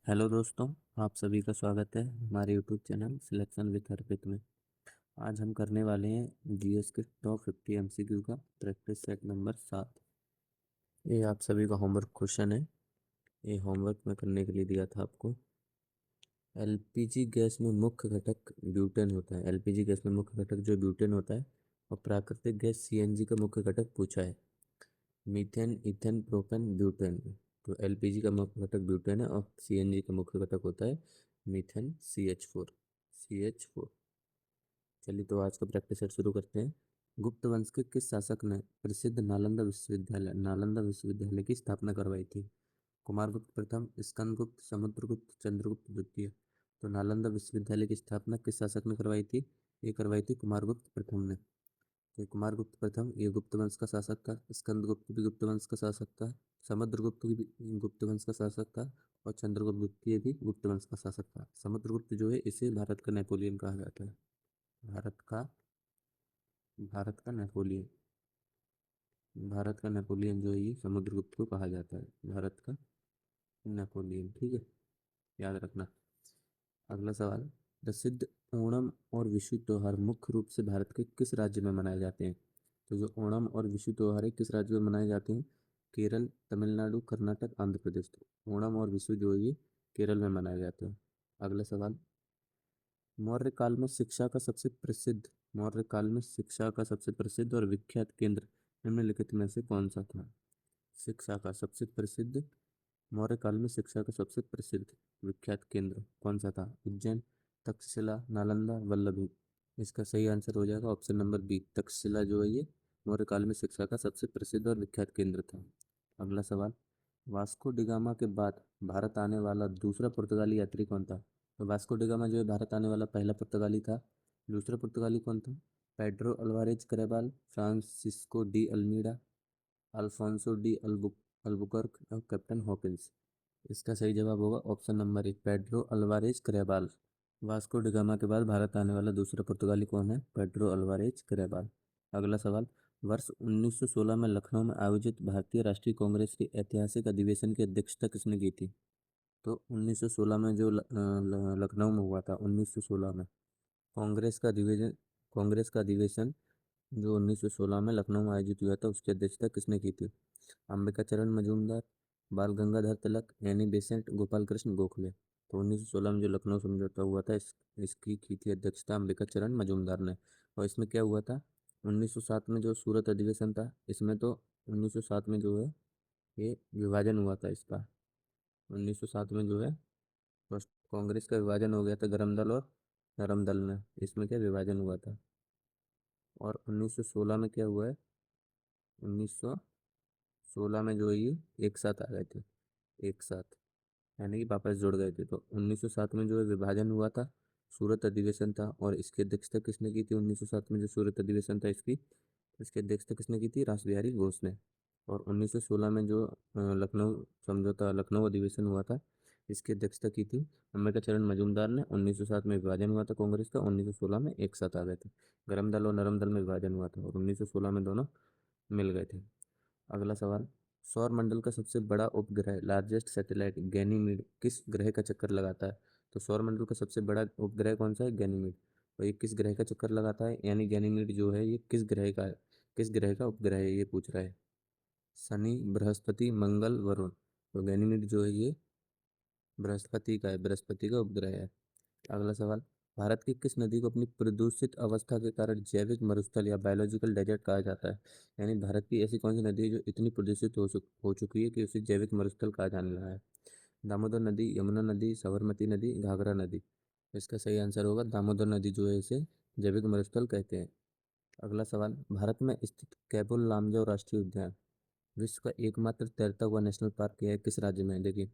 Hello दोस्तों, आप सभी का स्वागत है हमारे यूट्यूब चैनल सिलेक्शन विद अर्पित में। आज हम करने वाले हैं जीएस के टॉप 50 एमसीक्यू का प्रैक्टिस सेट नंबर 7। ये आप सभी का होमवर्क क्वेश्चन है। ये होमवर्क मैं करने के लिए दिया था आपको। एलपीजी गैस में मुख्य घटक ब्यूटेन होता है। एलपीजी गैस में मुख्य घटक जो ब्यूटेन होता है, और प्राकृतिक गैस सीएनजी का मुख्य घटक पूछा है। Methane, ethane, propane, butane. तो एलपीजी का मुख्य घटक ब्यूटेन है और सीएनजी का मुख्य घटक होता है मीथेन, CH4। चलिए तो आज का प्रैक्टिस सेट शुरू करते हैं। गुप्त वंश के किस शासक ने प्रसिद्ध नालंदा विश्वविद्यालय की स्थापना करवाई थी? कुमारगुप्त प्रथम, स्कंदगुप्त, समुद्रगुप्त, चंद्रगुप्त द्वितीय। तो नालंदा विश्वविद्यालय की स्थापना किस शासक ने करवाई थी? ये करवाई थी कुमारगुप्त प्रथम ने। तो कुमारगुप्त प्रथम ये गुप्त वंश का शासक था। स्कंदगुप्त भी गुप्त वंश का शासक था। समुद्रगुप्त भी गुप्त वंश का शासक था। और चंद्रगुप्त द्वितीय भी गुप्त वंश का शासक था। समुद्रगुप्त जो है इसे भारत का नेपोलियन कहा जाता है। भारत का भारत का नेपोलियन भारत का नेपोलियन जो है ये समुद्रगुप्त को कहा जाता है। भारत का नेपोलियन, ठीक है, याद रखना। अगला सवाल। प्रसिद्ध ओणम और विशु त्योहार मुख्य रूप से भारत के किस राज्य में मनाए जाते हैं? तो जो ओणम और विशु त्योहार है किस राज्य में मनाए जाते हैं? केरल, तमिलनाडु, कर्नाटक, आंध्र प्रदेश। तो ओणम और विशु जो है ये केरल में मनाए जाते हैं। अगला सवाल। मौर्य काल में शिक्षा का सबसे प्रसिद्ध मौर्य काल में शिक्षा का सबसे प्रसिद्ध और विख्यात केंद्र निम्नलिखित में से कौन सा था? शिक्षा का सबसे प्रसिद्ध मौर्य काल में शिक्षा का सबसे प्रसिद्ध विख्यात केंद्र कौन सा था? उज्जैन, तक्षशिला, नालंदा, वल्लभी। इसका सही आंसर हो जाएगा ऑप्शन नंबर बी, तक्षशिला जो है ये मौर्य काल में शिक्षा का सबसे प्रसिद्ध और विख्यात केंद्र था। अगला सवाल। वास्को डिगामा के बाद भारत आने वाला दूसरा पुर्तगाली यात्री कौन था? तो वास्को डिगामा जो है भारत आने वाला पहला पुर्तगाली था। दूसरा पुर्तगाली कौन था? Pedro Alvarez Cabral, Francisco de Almeida, Alfonso de Albuquerque और कैप्टन हॉकिंस। इसका सही जवाब होगा ऑप्शन नंबर एक, Pedro Alvarez Cabral. Vasco da Gama के बाद भारत आने वाला दूसरा पुर्तगाली कौन है? Pedro Alvarez Cabral. अगला सवाल। वर्ष 1916 में लखनऊ में आयोजित भारतीय राष्ट्रीय कांग्रेस के ऐतिहासिक अधिवेशन की अध्यक्षता किसने की थी? तो 1916 में जो लखनऊ में हुआ था 1916 में कांग्रेस का अधिवेशन कांग्रेस का अधिवेशन जो 1916 में लखनऊ में आयोजित हुआ था उसकी अध्यक्षता किसने की थी? अंबिकाचरण मजूमदार, बाल गंगाधर तिलक, एनी बेसेंट, गोपाल कृष्ण गोखले। तो 1916 में जो लखनऊ समझौता हुआ था इसकी की थी अध्यक्षता अंबिकाचरण मजूमदार ने। और इसमें क्या हुआ था? 1907 में जो सूरत अधिवेशन था इसमें तो 1907 में जो है ये विभाजन हुआ था इसका। 1907 में जो है फर्स्ट कांग्रेस का विभाजन हो गया था गरम दल और नरम दल में। इसमें क्या विभाजन हुआ था। और 1916 में क्या हुआ है? 1916 में जो है ये एक साथ आ गए थे, एक साथ, यानी कि वापस जुड़ गए थे। तो 1907 में जो है विभाजन हुआ था, सूरत अधिवेशन था, और इसकी अध्यक्षता किसने की थी? 1907 में जो सूरत अधिवेशन था इसकी अध्यक्षता किसने की थी? रासबिहारी घोष ने। और 1916 में जो लखनऊ अधिवेशन हुआ था इसकी अध्यक्षता की थी अंबिकाचरण मजूमदार ने। 1907 में विभाजन हुआ था कांग्रेस का, 1916 में एक साथ आ गए थे। गरम दल और नरम दल में विभाजन हुआ था और 1916 में दोनों मिल गए थे। अगला सवाल। सौर मंडल का सबसे बड़ा उपग्रह लार्जेस्ट सैटेलाइट गैनीमीड किस ग्रह का चक्कर लगाता है? तो सौर मंडल का सबसे बड़ा उपग्रह कौन सा है? गैनीमीड। तो ये किस ग्रह का चक्कर लगाता है, यानी गैनीमीड जो है ये किस ग्रह का उपग्रह है ये पूछ रहा है। शनि, बृहस्पति, मंगल, वरुण। तो गैनीमीड जो है ये बृहस्पति का उपग्रह है। अगला सवाल। भारत की किस नदी को अपनी प्रदूषित अवस्था के कारण जैविक मरुस्थल या बायोलॉजिकल डेजर्ट कहा जाता है? यानी भारत की ऐसी कौन सी नदी है जो इतनी प्रदूषित हो चुकी है कि उसे जैविक मरुस्थल कहा जाने लगा है? दामोदर नदी, यमुना नदी, साबरमती नदी, घाघरा नदी। इसका सही आंसर होगा दामोदर नदी जो है इसे जैविक मरुस्थल कहते हैं। अगला सवाल। भारत में स्थित कैबुल लामजाओ राष्ट्रीय उद्यान विश्व का एकमात्र तैरता हुआ नेशनल पार्क है किस राज्य में है? देखिए,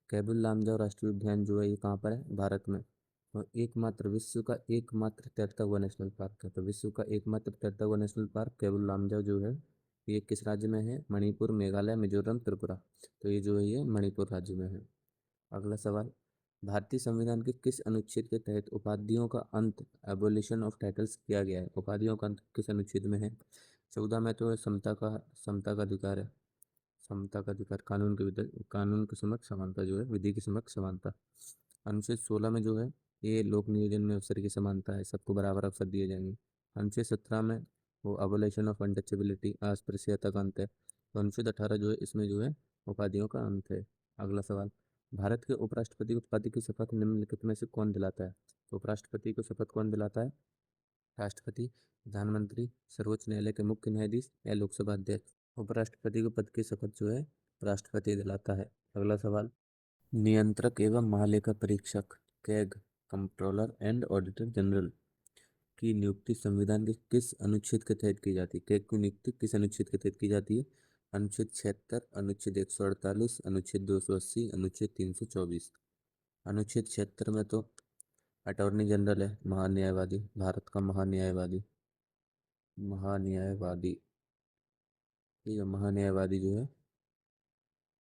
कैबुल लामजाओ राष्ट्रीय उद्यान जो है ये कहाँ पर है? भारत में। और विश्व का एकमात्र तैरता हुआ नेशनल पार्क है। तो विश्व का एकमात्र तैरता हुआ नेशनल पार्क कैबुल लामजाओ जो है ये किस राज्य में है? मणिपुर, मेघालय, मिजोरम, त्रिपुरा। तो ये जो है ये मणिपुर राज्य में है। अगला सवाल। भारतीय संविधान के किस अनुच्छेद के तहत उपाधियों का अंत एबोलिशन ऑफ टाइटल्स किया गया है? उपाधियों का अंत किस अनुच्छेद में है? 14 में तो समता का अधिकार है। समता का अधिकार, कानून के समक्ष समानता जो है, विधि के समक्ष समानता। अनुच्छेद 16 में जो है ये लोक नियोजन में अवसर की समानता है, सबको बराबर अवसर दिए जाएंगे। अनुच्छेद 17 में वो अबोलिशन ऑफ अनटचेबिलिटी, अस्पृश्यता का अंत है। तो अनुच्छेद 18 जो है इसमें जो है उपाधियों का अंत है। अगला सवाल, भारत के उपराष्ट्रपति को उपाधि की शपथ निम्नलिखित में से कौन दिलाता है? तो उपराष्ट्रपति को शपथ कौन दिलाता है? राष्ट्रपति, प्रधानमंत्री, सर्वोच्च न्यायालय के मुख्य न्यायाधीश या लोकसभा अध्यक्ष। उपराष्ट्रपति को पद की शपथ जो है राष्ट्रपति दिलाता है। अगला सवाल, नियंत्रक एवं महालेखा परीक्षक CAG, controller and auditor general की नियुक्ति संविधान के किस अनुच्छेद के तहत की जाती है? कैग की नियुक्ति किस अनुच्छेद के तहत की जाती है? अनुच्छेद 76, अनुच्छेद 148, अनुच्छेद 280, अनुच्छेद 324। अनुच्छेद 76 में तो अटॉर्नी जनरल है, महान्यायवादी, भारत का महान्यायवादी। महान्यायवादी, ठीक है, महान्यायवादी जो है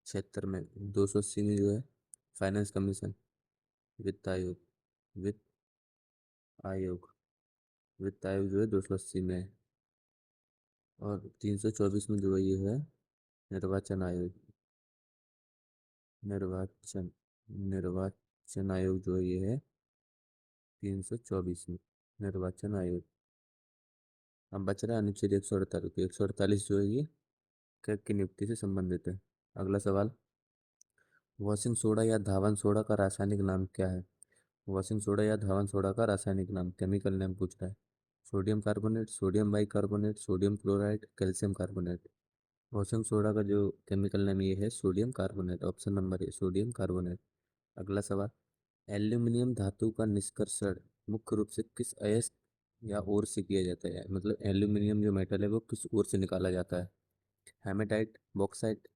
76 में। 280 में जो है फाइनेंस कमीशन, वित्त आयोग, वित्त आयोग, वित्त आयोग जो है 280 में है। और 324 में जो है ये है निर्वाचन आयोग, निर्वाचन निर्वाचन आयोग जो है ये है 324 में, निर्वाचन आयोग। अब बच रहा है अनुच्छेद 148। 148 जो है ये कैग की नियुक्ति से संबंधित है। अगला सवाल, वॉशिंग सोडा या धावन सोडा का रासायनिक नाम क्या है? वॉशिंग सोडा या धावन सोडा का रासायनिक नाम, केमिकल नेम पूछ रहा है। Sodium carbonate, sodium bicarbonate, sodium chloride, calcium carbonate. Washing soda का जो केमिकल नेम ये है sodium carbonate, option number A sodium carbonate. अगला सवाल, एल्यूमिनियम धातु का निष्कर्षण मुख्य रूप से किस अयस्क या ओर से किया जाता है? मतलब एल्यूमिनियम जो मेटल है वो किस ओर से निकाला जाता है? Hematite, bauxite,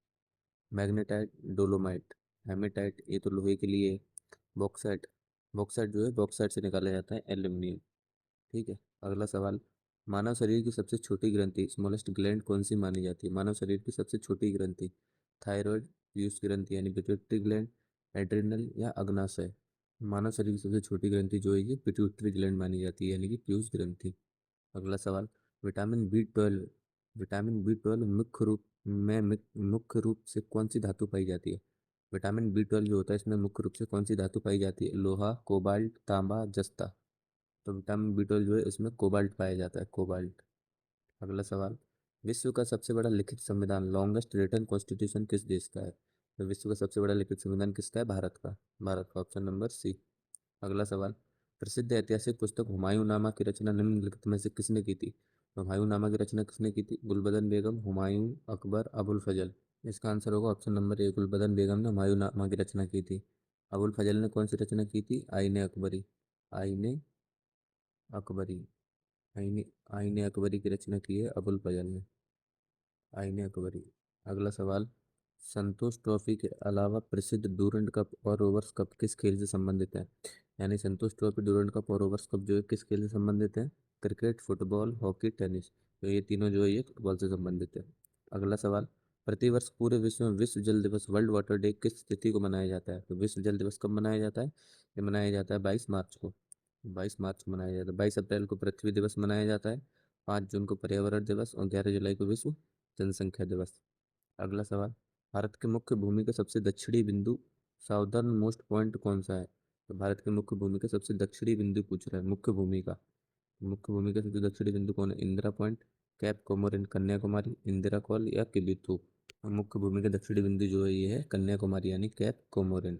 magnetite, dolomite. Hematite ये तो लोहे के लिए, बॉक्साइट, बॉक्साइट जो है बॉक्साइट से निकाला जाता है एल्यूमिनियम। ठीक है। अगला सवाल, मानव शरीर की सबसे छोटी ग्रंथि, स्मॉलेस्ट ग्लैंड कौन सी मानी जाती है? मानव शरीर की सबसे छोटी ग्रंथि, थायराइड, पीयूष ग्रंथि यानी पिट्यूटरी ग्लैंड, एड्रिनल या अग्नाशय। मानव शरीर की सबसे छोटी ग्रंथि जो है ये पिट्यूटरी ग्लैंड मानी जाती है यानी कि पीयूष ग्रंथि। अगला सवाल, विटामिन बी 12, विटामिन बी 12 मुख्य रूप से कौन सी धातु पाई जाती है? विटामिन बी 12 जो होता है इसमें मुख्य रूप से कौन सी धातु पाई जाती है? लोहा, कोबाल्ट, तांबा, जस्ता। तो विटामिन बी 12 जो है इसमें कोबाल्ट पाया जाता है, कोबाल्ट। अगला सवाल, विश्व का सबसे बड़ा लिखित संविधान, लॉन्गेस्ट रिटन कॉन्स्टिट्यूशन किस देश का है? तो विश्व का सबसे बड़ा लिखित संविधान किसका है? भारत का, भारत का, ऑप्शन नंबर सी। अगला सवाल, प्रसिद्ध ऐतिहासिक पुस्तक हुमायूंनामा की रचना निम्नलिखित में से किसने की थी? तो हुमायूंनामा की रचना किसने की थी? गुलबदन बेगम, हुमायूं, अकबर, अबुल फजल। इसका आंसर होगा ऑप्शन नंबर ए, गुलबदन बेगम ने हुमायूंनामा की रचना की थी। अबुल फजल ने कौन सी रचना की थी? आईने अकबरी, आईने अकबरी, आईने आईने अकबरी की रचना की है अबुल फजल ने, आईने अकबरी। अगला सवाल, संतोष ट्रॉफी के अलावा प्रसिद्ध डूरंड कप और ओवर्स कप किस खेल से संबंधित है? यानी संतोष ट्रॉफी, डूरंड कप और ओवर्स कप जो है किस खेल से संबंधित है? Cricket, football, hockey, tennis. तो ये तीनों जो है ये फुटबॉल से संबंधित है। अगला सवाल, प्रतिवर्ष पूरे विश्व में विश्व जल दिवस, वर्ल्ड वाटर डे किस तिथि को मनाया जाता है? तो विश्व जल दिवस कब मनाया जाता है? ये मनाया जाता है 22 मार्च को, 22 मार्च को मनाया जाता है। 22 अप्रैल को पृथ्वी दिवस मनाया जाता है, 5 जून को पर्यावरण दिवस और 11 जुलाई को विश्व जनसंख्या दिवस। अगला सवाल, भारत के मुख्य भूमि का सबसे दक्षिणी बिंदु, साउदर्न मोस्ट पॉइंट कौन सा है? तो भारत के मुख्य भूमि का सबसे दक्षिणी बिंदु पूछ रहा है, मुख्य भूमि का। मुख्य भूमि का सबसे दक्षिणी बिंदु कौन है? Indira point, cap Comorin Kanyakumari, Indira call या किबिथु। मुख्य भूमि का दक्षिणी बिंदु जो है ये है कन्याकुमारी यानी कैप कोमोरिन।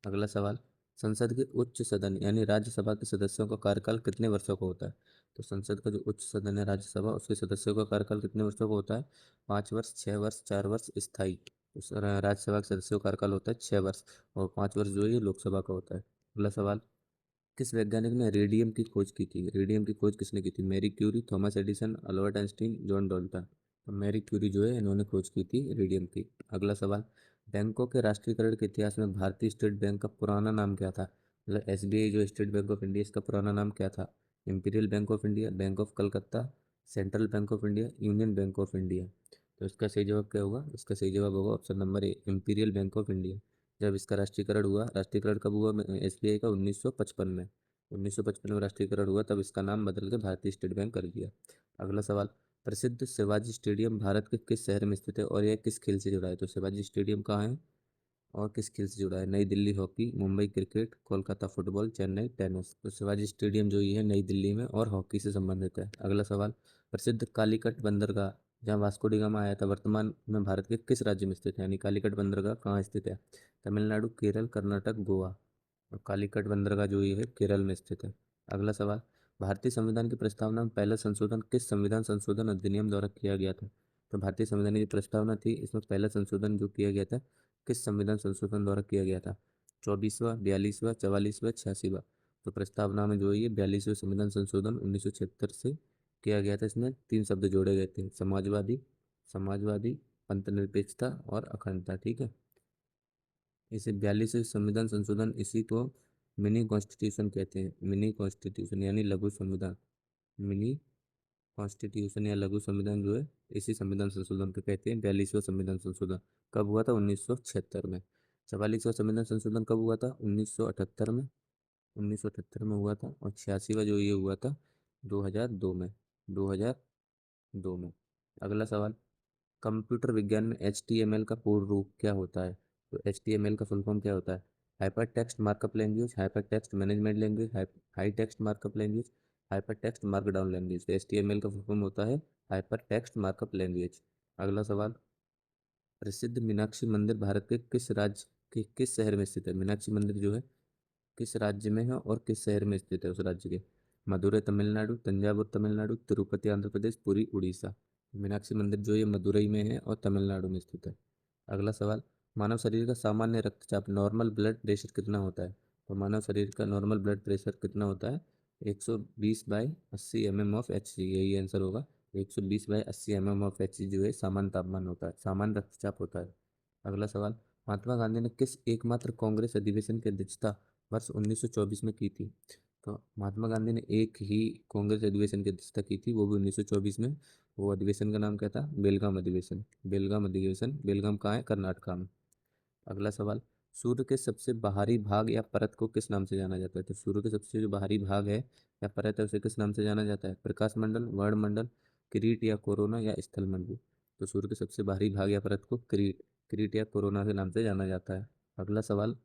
अगला सवाल, संसद के उच्च सदन यानी राज्यसभा के सदस्यों का कार्यकाल कितने वर्षों का होता है? तो संसद का जो उच्च सदन है राज्यसभा, उसके सदस्यों का कार्यकाल कितने वर्षों का होता है? 5 वर्ष, 6 वर्ष, 4 वर्ष स्थायी। राज्यसभा के सदस्यों का कार्यकाल होता है 6 वर्ष, और 5 वर्ष जो है ये लोकसभा का होता है। अगला सवाल, किस वैज्ञानिक ने रेडियम की खोज की थी? रेडियम की खोज किसने की थी? Marie Curie, Thomas Edison, Albert Einstein, John Dalton. तो मैरी क्यूरी जो है इन्होंने खोज की थी रेडियम की। अगला सवाल, बैंकों के राष्ट्रीयकरण के इतिहास में भारतीय स्टेट बैंक का पुराना नाम क्या था? मतलब एसबीआई जो स्टेट बैंक ऑफ इंडिया, इसका पुराना नाम क्या था? Imperial bank of India, bank of Calcutta, central bank of India, union bank of India. तो इसका सही जवाब क्या होगा? इसका सही जवाब होगा option number A, imperial bank of India. जब इसका राष्ट्रीयकरण हुआ, राष्ट्रीयकरण कब हुआ एसबीआई का? 1955 में। 1955 में राष्ट्रीयकरण हुआ, तब इसका नाम बदल के भारतीय स्टेट बैंक कर दिया। अगला सवाल, प्रसिद्ध शिवाजी स्टेडियम भारत के किस शहर में स्थित है और यह किस खेल से जुड़ा है? तो शिवाजी स्टेडियम कहाँ है और किस खेल से जुड़ा है? नई Delhi hockey, Mumbai cricket, Kolkata football, Chennai tennis. तो शिवाजी स्टेडियम जो ये है नई दिल्ली में और हॉकी से संबंधित है। अगला सवाल, प्रसिद्ध कालीकट बंदरगाह जहाँ वास्को डी गामा आया था वर्तमान में भारत के किस राज्य में स्थित है? यानी कालीकट बंदरगाह कहाँ स्थित है? तमिलनाडु, केरल, कर्नाटक, गोवा। और कालीकट बंदरगाह जो ये है केरल में स्थित है। अगला सवाल, भारतीय संविधान की प्रस्तावना में पहला संशोधन किस संविधान संशोधन अधिनियम द्वारा किया गया था? तो भारतीय संविधान की प्रस्तावना थी, इसमें पहला संशोधन जो किया गया था किस संविधान संशोधन द्वारा किया गया था? 24वां, 42वां, 44वां, 86वां। तो प्रस्तावना में जो है ये 42वें संविधान संशोधन 1976 से किया गया था। इसमें तीन शब्द जोड़े गए थे, समाजवादी, समाजवादी, पंथनिरपेक्षता और अखंडता। ठीक है, इसे 42वें संविधान संशोधन इसी को मिनी कॉन्स्टिट्यूशन कहते हैं। मिनी कॉन्स्टिट्यूशन यानी लघु संविधान। मिनी कॉन्स्टिट्यूशन या लघु संविधान जो है इसी संविधान संशोधन को कहते हैं 42वां संविधान संशोधन। कब हुआ था? 1976 में। 44वां संविधान संशोधन कब हुआ था? 1978 में। 1978 में हुआ था। और 86वां जो ये हुआ था 2002 में। 2002 में। अगला सवाल, कंप्यूटर विज्ञान में HTML का पूर्ण रूप क्या होता है? तो HTML का फुल फॉर्म क्या होता है? Hyper text markup language, hyper text management language, high text markup language, hyper text markdown language. तो HTML का फुल फॉर्म होता है हाइपर टेक्स्ट मार्कअप लैंग्वेज। अगला सवाल, प्रसिद्ध मीनाक्षी मंदिर भारत के किस राज्य के किस शहर में स्थित है? मीनाक्षी मंदिर जो है किस राज्य में है और किस शहर में स्थित है उस राज्य के? मदुरई तमिलनाडु, तंजावुर तमिलनाडु, तिरुपति आंध्र प्रदेश, पुरी उड़ीसा। मीनाक्षी मंदिर जो ये मदुरई में है और तमिलनाडु में स्थित है। अगला सवाल, मानव शरीर का सामान्य रक्तचाप नॉर्मल ब्लड प्रेशर कितना होता है? तो मानव शरीर का नॉर्मल ब्लड प्रेशर कितना होता है? 120/80 mm/Hg, यही आंसर होगा। 120/80 mm/Hg जो है सामान्य तापमान होता है, सामान्य रक्तचाप होता है। अगला सवाल, महात्मा गांधी ने किस एकमात्र कांग्रेस अधिवेशन की अध्यक्षता वर्ष 1924 में की थी? तो महात्मा गांधी ने एक ही कांग्रेस अधिवेशन की अध्यक्षता की थी, वो भी 1924 में। वो अधिवेशन का नाम क्या था? बेलगाम अधिवेशन। बेलगाम अधिवेशन। बेलगाम कहाँ है? कर्नाटक में। अगला सवाल, सूर्य के सबसे बाहरी भाग या परत को किस नाम से जाना जाता है? तो सूर्य के सबसे जो बाहरी भाग है या परत है उसे किस नाम से जाना जाता है? प्रकाश मंडल, वर्णमंडल, किरीट या कोरोना या स्थल मंडल। तो सूर्य के सबसे बाहरी भाग या परत को किरीट, किरीट या कोरोना के नाम से जाना जाता है। अगला सवाल,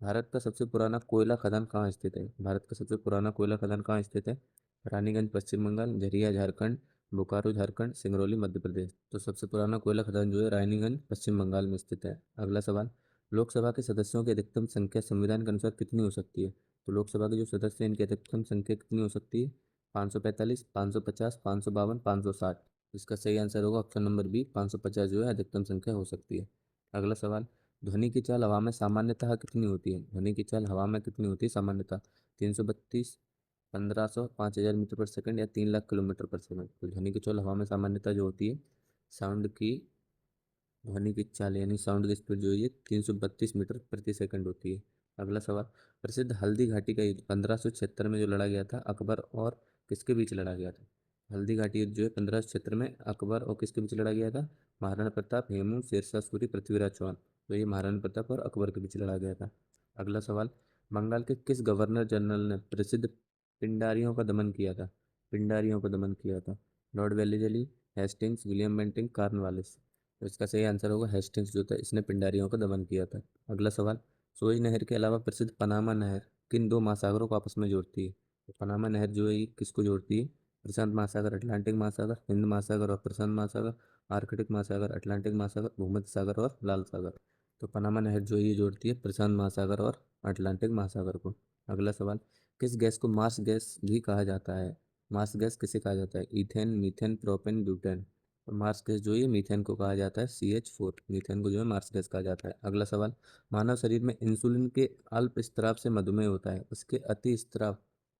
भारत का सबसे पुराना कोयला खदान कहाँ स्थित है? भारत का सबसे पुराना कोयला खदान कहाँ स्थित है? रानीगंज पश्चिम बंगाल, झरिया झारखंड, बोकारो झारखंड, सिंगरौली मध्य प्रदेश। तो सबसे पुराना कोयला खदान जो है रानीगंज पश्चिम बंगाल में स्थित है। अगला सवाल, लोकसभा के सदस्यों की अधिकतम संख्या संविधान के अनुसार कितनी हो सकती है? तो लोकसभा के जो सदस्य हैं इनकी अधिकतम संख्या कितनी हो सकती है? 545, 550, 552, 560। इसका सही आंसर होगा ऑप्शन नंबर बी, 550 जो है अधिकतम संख्या हो सकती है। अगला सवाल, ध्वनि की चाल हवा में सामान्यतः कितनी होती है? ध्वनि की चाल हवा में कितनी होती है सामान्यतः? 332, 1500, 5000 मीटर पर सेकंड या 3 लाख किलोमीटर पर सेकंड। तो ध्वनि की चाल हवा में सामान्यतः जो होती है साउंड की ध्वनि की चाल यानी साउंड की स्पीड जो है ये 332 मीटर प्रति सेकंड होती है। अगला सवाल, प्रसिद्ध हल्दी घाटी का युद्ध 1576 में जो लड़ा गया था अकबर और किसके बीच लड़ा गया था? हल्दी घाटी युद्ध जो है 1576 में अकबर और किसके बीच लड़ा गया था? महाराणा प्रताप, हेमू, शेरशाह सूरी, पृथ्वीराज चौहान। तो ये महाराणा प्रताप और अकबर के बीच लड़ा गया था। अगला सवाल, बंगाल के किस गवर्नर जनरल ने प्रसिद्ध पिंडारियों का दमन किया था? पिंडारियों का दमन किया था। Lord Wellesley, Hastings, William Bentinck, Cornwallis. तो इसका सही आंसर होगा हेस्टिंग्स जो था इसने पिंडारियों का दमन किया था। अगला सवाल, सुएज नहर के अलावा प्रसिद्ध पनामा नहर किन दो महासागरों को आपस में जोड़ती है? तो पनामा नहर जो है ये किसको जोड़ती है? प्रशांत महासागर, अटलांटिक महासागर, हिंद महासागर और प्रशांत महासागर, आर्कटिक महासागर, अटलांटिक महासागर, भूमध्य सागर और लाल सागर। तो पनामा नहर जो है ये जोड़ती है प्रशांत महासागर और अटलांटिक महासागर को। अगला सवाल, किस गैस को मार्स गैस भी कहा जाता है? मार्स गैस किसे कहा जाता है? Ethane, methane, propane, butane. तो मार्स गैस जो है मीथेन को कहा जाता है CH4। मीथेन को जो है मार्स गैस कहा जाता है। अगला सवाल, मानव शरीर में इंसुलिन के अल्प स्त्राव से मधुमेह होता है, उसके अति स्त्राव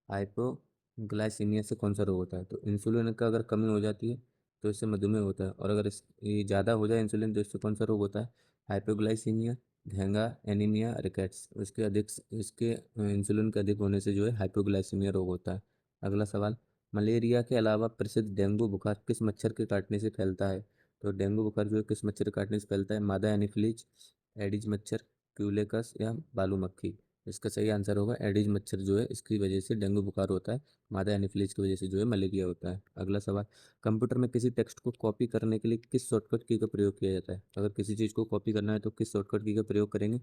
हाइपोग्लाइसीमिया से कौन सा रोग होता है? तो इंसुलिन का अगर कमी हो जाती है तो इससे मधुमेह होता है, और अगर ये ज़्यादा हो जाए इंसुलिन तो इससे कौन सा रोग होता है? हाइपोग्लाइसीमिया, घेंगा, एनीमिया, रिकेट्स। इसके अधिक इसके इंसुलिन के अधिक होने से जो है हाइपोग्लाइसीमिया रोग होता है। अगला सवाल, मलेरिया के अलावा प्रसिद्ध डेंगू बुखार किस मच्छर के काटने से फैलता है? तो डेंगू बुखार जो है किस मच्छर के काटने से फैलता है? मादा एनीफिलीज, एडिज मच्छर, क्यूलेकस या बालू मक्खी। इसका सही आंसर होगा एडिज मच्छर जो है इसकी वजह से डेंगू बुखार होता है। मादा एनाफिलीज की वजह से जो है मलेरिया होता है। अगला सवाल, कंप्यूटर में किसी टेक्स्ट को कॉपी करने के लिए किस शॉर्टकट की का प्रयोग किया जाता है? अगर किसी चीज़ को कॉपी करना है तो किस शॉर्टकट की का प्रयोग करेंगे?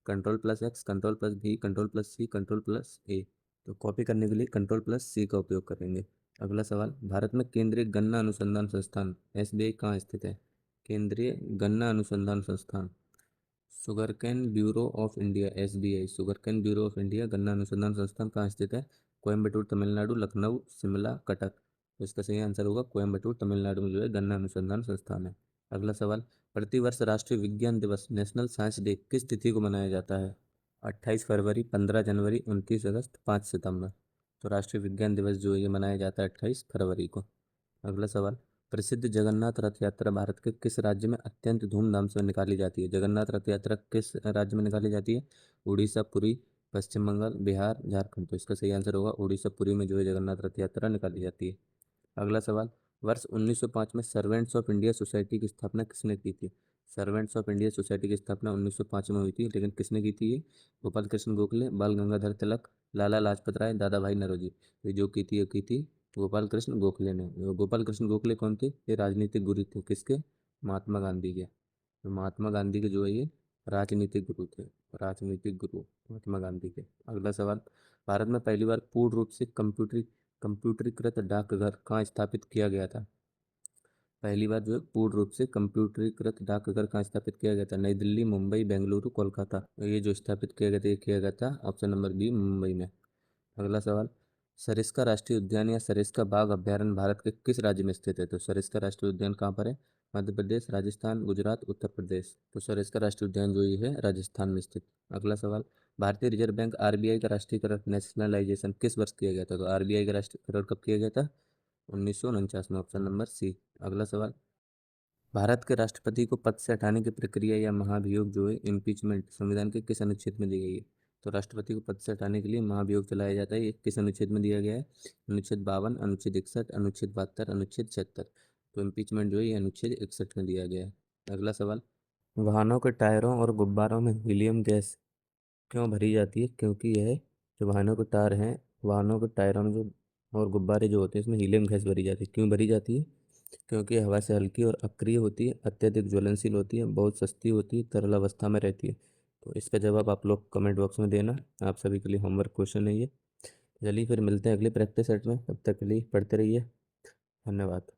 कंट्रोल+X, कंट्रोल+V, कंट्रोल+C, कंट्रोल+A। तो कॉपी करने के लिए कंट्रोल+C का उपयोग करेंगे। अगला सवाल, भारत में केंद्रीय गन्ना अनुसंधान संस्थान SBI कहाँ स्थित है? केंद्रीय गन्ना अनुसंधान संस्थान sugarcane bureau of India SBI, sugarcane bureau of India गन्ना अनुसंधान संस्थान कहाँ स्थित है? कोयम्बटूर तमिलनाडु, लखनऊ, शिमला, कटक। तो इसका सही आंसर होगा कोयम्बटूर तमिलनाडु में जो है गन्ना अनुसंधान संस्थान है। अगला सवाल, प्रतिवर्ष राष्ट्रीय विज्ञान दिवस नेशनल साइंस डे किस तिथि को मनाया जाता है? 28 फरवरी, 15 जनवरी, 29 अगस्त, 5 सितंबर। तो राष्ट्रीय विज्ञान दिवस जो है ये मनाया जाता है 28 फरवरी को। अगला सवाल, प्रसिद्ध जगन्नाथ रथ यात्रा भारत के किस राज्य में अत्यंत धूमधाम से निकाली जाती है? जगन्नाथ रथ यात्रा किस राज्य में निकाली जाती है? उड़ीसा, पुरी, पश्चिम बंगाल, बिहार, झारखंड। तो इसका सही आंसर होगा उड़ीसा, पुरी में जो है जगन्नाथ रथ यात्रा निकाली जाती है। अगला सवाल, वर्ष 1905 में सर्वेंट्स ऑफ इंडिया सोसाइटी की स्थापना किसने की थी? सर्वेंट्स ऑफ इंडिया सोसाइटी की स्थापना 1905 में हुई थी, लेकिन किसने की थी ये? गोपाल कृष्ण गोखले, बाल गंगाधर तिलक, लाला लाजपत राय, दादा भाई नौरोजी। ये जो की थी गोपाल कृष्ण गोखले ने। गोपाल कृष्ण गोखले कौन थे? ये राजनीतिक गुरु थे किसके? महात्मा गांधी के। तो महात्मा गांधी के जो है ये राजनीतिक गुरु थे, राजनीतिक गुरु महात्मा गांधी के। अगला सवाल, भारत में पहली बार पूर्ण रूप से कंप्यूटरीकृत डाकघर कहाँ स्थापित किया गया था? पहली बार जो है पूर्ण रूप से कंप्यूटरीकृत डाकघर कहाँ स्थापित किया गया था? नई दिल्ली, मुंबई, बेंगलुरु, कोलकाता। तो ये जो स्थापित किया गया था ये किया गया था ऑप्शन नंबर बी, मुंबई में। अगला सवाल, सरिस्का राष्ट्रीय उद्यान या सरिस्का बाघ अभ्यारण्य भारत के किस राज्य में स्थित है? तो सरिस्का राष्ट्रीय उद्यान कहाँ पर है? मध्य प्रदेश, राजस्थान, गुजरात, उत्तर प्रदेश। तो सरिस्का राष्ट्रीय उद्यान जो ये है राजस्थान में स्थित। अगला सवाल, भारतीय रिजर्व बैंक RBI का राष्ट्रीयकरण नेशनलाइजेशन किस वर्ष किया गया था? तो RBI का राष्ट्रीयकरण कब किया गया था? 1949 में, ऑप्शन नंबर सी। अगला सवाल, भारत के राष्ट्रपति को पद से हटाने की प्रक्रिया या महाभियोग जो है इम्पीचमेंट संविधान के किस अनुच्छेद में दी गई है? तो राष्ट्रपति को पद से हटाने के लिए महाभियोग चलाया जाता है, ये किस अनुच्छेद में दिया गया है? अनुच्छेद 52, अनुच्छेद 61, अनुच्छेद 72, अनुच्छेद 76। तो इम्पीचमेंट जो है ये अनुच्छेद 61 में दिया गया है। अगला सवाल, वाहनों के टायरों और गुब्बारों में हीलियम गैस क्यों भरी जाती है? क्योंकि यह जो वाहनों के टायर हैं, वाहनों के टायरों में जो और गुब्बारे जो होते हैं इसमें हीलियम गैस भरी जाती है। क्यों भरी जाती है? क्योंकि हवा से हल्की और अक्रिय होती है, अत्यधिक ज्वलनशील होती है, बहुत सस्ती होती है, तरल अवस्था में रहती है। तो इसका जवाब आप लोग कमेंट बॉक्स में देना। आप सभी के लिए होमवर्क क्वेश्चन है ये। चलिए फिर मिलते हैं अगले प्रैक्टिस सेट में, तब तक के लिए पढ़ते रहिए। धन्यवाद।